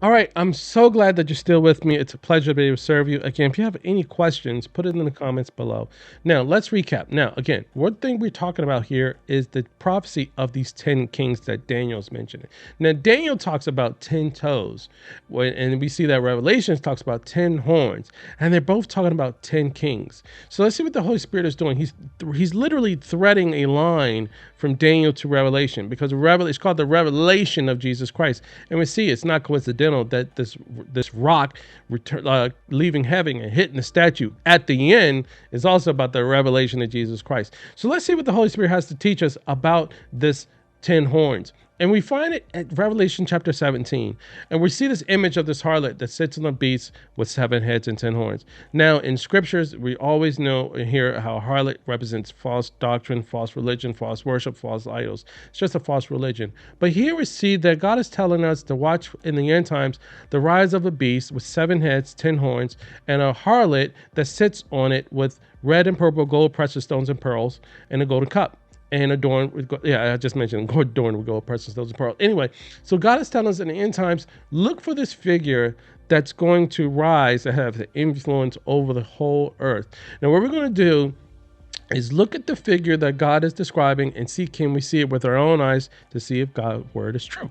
All right, I'm so glad that you're still with me. It's a pleasure to be able to serve you. Again, if you have any questions, put it in the comments below. Now, let's recap. Now, again, one thing we're talking about here is the prophecy of these 10 kings that Daniel's mentioning. Now, Daniel talks about 10 toes, and we see that Revelations talks about 10 horns, and they're both talking about 10 kings. So let's see what the Holy Spirit is doing. He's literally threading a line from Daniel to Revelation, because it's called the revelation of Jesus Christ. And we see it's not coincidental that this rock leaving heaven and hitting the statue at the end is also about the revelation of Jesus Christ. So let's see what the Holy Spirit has to teach us about this 10 horns. And we find it at Revelation chapter 17. And we see this image of this harlot that sits on a beast with 7 heads and 10 horns. Now, in scriptures, we always know and hear how harlot represents false doctrine, false religion, false worship, false idols. It's just a false religion. But here we see that God is telling us to watch in the end times the rise of a beast with 7 heads, 10 horns, and a harlot that sits on it with red and purple gold, precious stones, and pearls, and a golden cup. And adorned with gold. Yeah, I just mentioned adorned with gold, precious stones, and pearls. Anyway, so God is telling us in the end times, look for this figure that's going to rise and have the influence over the whole earth. Now, what we're going to do is look at the figure that God is describing and see, can we see it with our own eyes to see if God's word is true.